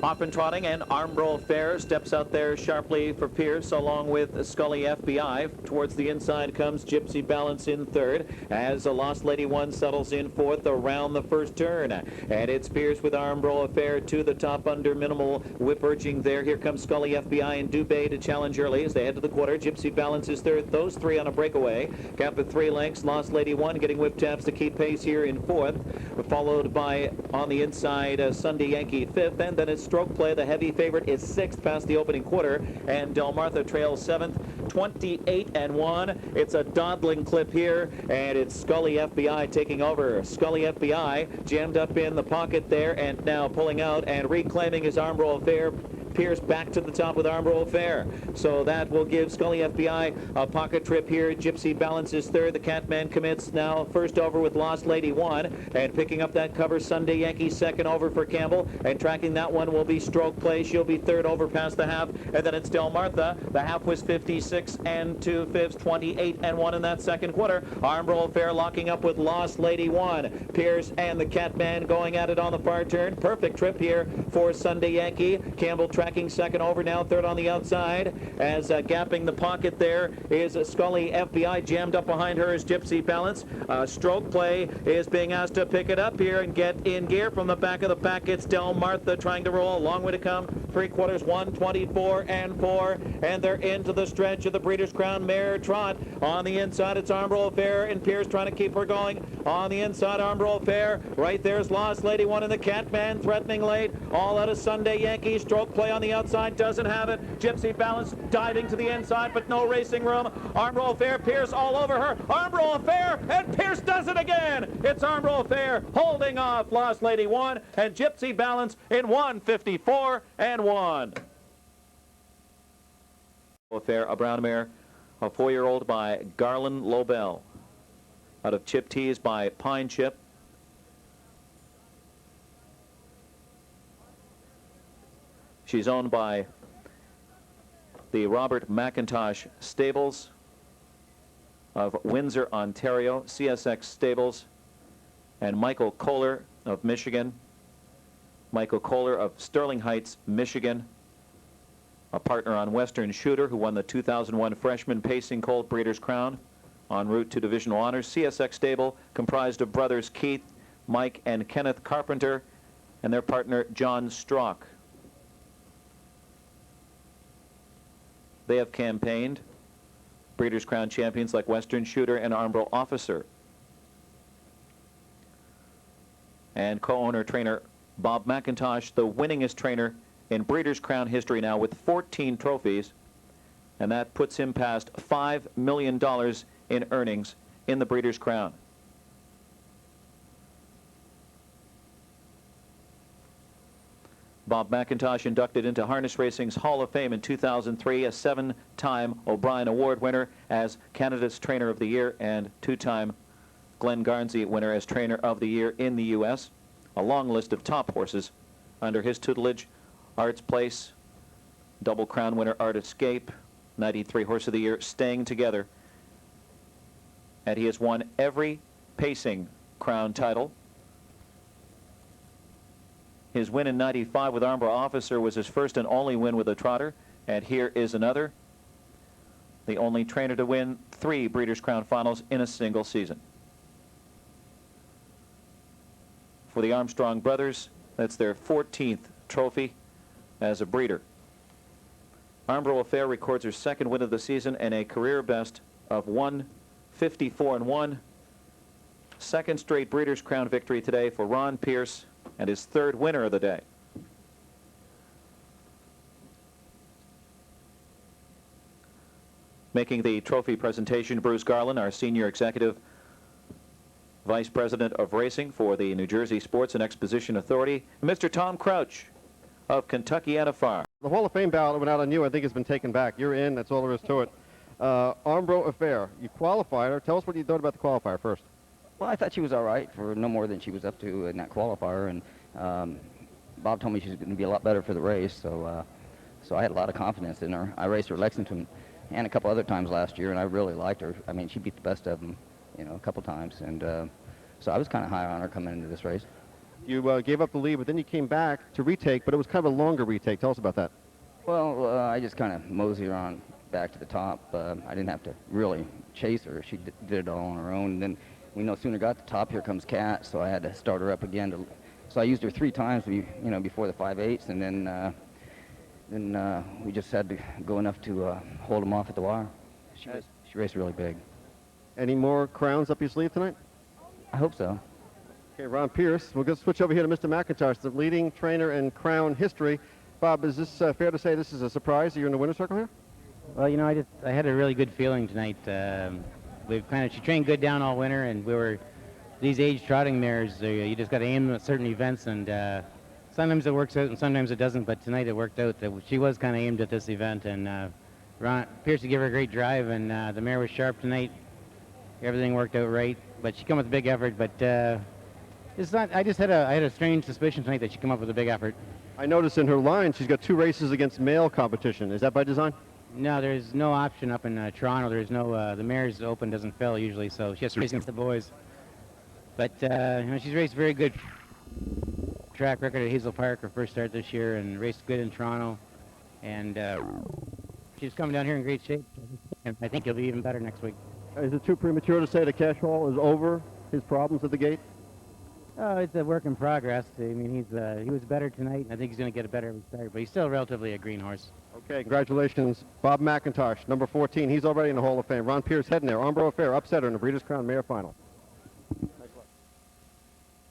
Off and trotting, and ARMBRO Fair steps out there sharply for Pierce, along with Scully FBI. Towards the inside comes Gypsy Balance in third, as the Lost Lady One settles in fourth around the first turn. And it's Pierce with ARMBRO Fair to the top under minimal whip urging there. Here comes Scully FBI and Dubé to challenge early as they head to the quarter. Gypsy Balance is third. Those three on a breakaway. Gap of 3 lengths. Lost Lady One getting whip taps to keep pace here in fourth, followed by on the inside Sunday Yankee fifth, and then it's Stroke Play. The heavy favorite is sixth past the opening quarter, and Del Martha trails seventh, 28-1. It's a dawdling clip here, and it's Scully FBI taking over. Scully FBI jammed up in the pocket there, and now pulling out and reclaiming his ARMBRO Fair. Pierce back to the top with ARMBRO Fair. So that will give Scully FBI a pocket trip here. Gypsy Balance is third. The Catman commits now first over with Lost Lady One, and picking up that cover Sunday Yankee second over for Campbell, and tracking that one will be Stroke Play. She'll be third over past the half, and then it's Del Martha. The half was 56 2/5, 28-1 in that second quarter. ARMBRO Fair locking up with Lost Lady One. Pierce and the Catman going at it on the far turn. Perfect trip here for Sunday Yankee. Campbell tracking second over now, third on the outside, as gapping the pocket there is Scully FBI. Jammed up behind her is Gypsy Balance. Stroke Play is being asked to pick it up here and get in gear from the back of the pack. It's Del Martha trying to roll. A long way to come. 3/4, 1:24-4, and they're into the stretch of the Breeders' Crown Mare Trot. On the inside, it's ARMBRO Fair, and Pierce trying to keep her going. On the inside, ARMBRO Fair. Right there's Lost Lady One, and the Catman threatening late. All out of Sunday Yankee. Stroke Play on the outside doesn't have it. Gypsy Balance diving to the inside, but no racing room. ARMBRO Fair, Pierce all over her. ARMBRO Fair, and Pierce does it again. It's ARMBRO Fair holding off Lost Lady One, and Gypsy Balance in 1:54-1. Fair, a brown mare, a 4-year-old by Garland Lobel, out of Chip Tees by Pine Chip. She's owned by the Robert McIntosh Stables of Windsor, Ontario, CSX Stables, and Michael Kohler of Michigan. Michael Kohler of Sterling Heights, Michigan, a partner on Western Shooter, who won the 2001 Freshman Pacing Colt Breeders' Crown en route to divisional honors. CSX Stable comprised of brothers Keith, Mike, and Kenneth Carpenter, and their partner John Strock. They have campaigned Breeders' Crown champions like Western Shooter and ARMBRO Officer. And co-owner trainer Bob McIntosh, the winningest trainer in Breeders' Crown history now with 14 trophies, and that puts him past $5 million in earnings in the Breeders' Crown. Bob McIntosh inducted into Harness Racing's Hall of Fame in 2003, a 7-time O'Brien Award winner as Canada's Trainer of the Year and 2-time Glenn Garnsey winner as Trainer of the Year in the U.S. A long list of top horses under his tutelage. Art's Place, Double Crown winner Art Escape, 93 Horse of the Year, Staying Together. And he has won every pacing crown title. His win in '95 with ARMBRO Officer was his first and only win with a trotter, and here is another. The only trainer to win 3 Breeders' Crown finals in a single season. For the Armstrong brothers, that's their 14th trophy as a breeder. ARMBRO Fair records her 2nd win of the season and a career best of 1:54-1. 2nd straight Breeders' Crown victory today for Ron Pierce, and his 3rd winner of the day. Making the trophy presentation, Bruce Garland, our Senior Executive Vice President of Racing for the New Jersey Sports and Exposition Authority, and Mr. Tom Crouch of Kentuckiana Farm. The Hall of Fame ballot went out on you. I think it's been taken back. You're in. That's all there is to it. ARMBRO Affair. You qualified her. Tell us what you thought about the qualifier first. Well, I thought she was all right for no more than she was up to in that qualifier, and Bob told me she was going to be a lot better for the race, so I had a lot of confidence in her. I raced her at Lexington and a couple other times last year, and I really liked her. I mean, she beat the best of them, you know, a couple times, and so I was kind of high on her coming into this race. You gave up the lead, but then you came back to retake, but it was kind of a longer retake. Tell us about that. Well, I just kind of moseyed her on back to the top. I didn't have to really chase her. She did it all on her own. And then we no sooner got to the top, here comes Kat, so I had to start her up again. So I used her 3 times, before the 5/8, and then we just had to go enough to hold them off at the wire. She raced really big. Any more crowns up your sleeve tonight? I hope so. Okay, Ron Pierce. We'll go switch over here to Mr. McIntosh, the leading trainer in crown history. Bob, is this fair to say this is a surprise that you're in the winner's circle here? Well, I had a really good feeling tonight. She trained good down all winter, and these age trotting mares, you just got to aim at certain events, and sometimes it works out and sometimes it doesn't, but tonight it worked out. She was kind of aimed at this event, and Ron Pierce gave her a great drive, and the mare was sharp tonight. Everything worked out right, but she came with a big effort, but it's not. I had a strange suspicion tonight that she came up with a big effort. I noticed in her line she's got 2 races against male competition. Is that by design? No, there's no option up in Toronto. There's no, the mare's open doesn't fill usually, so she has to race against the boys. But, she's raced very good track record at Hazel Park, her first start this year, and raced good in Toronto. And she's coming down here in great shape, and I think he'll be even better next week. Is it too premature to say that Cash Hall is over his problems at the gate? Oh, it's a work in progress. I mean, he was better tonight, and I think he's going to get a better every start, but he's still relatively a green horse. Okay, congratulations, Bob McIntosh, number 14. He's already in the Hall of Fame. Ron Pierce heading there. ARMBRO Affair upsetter in the Breeders' Crown Mare Final.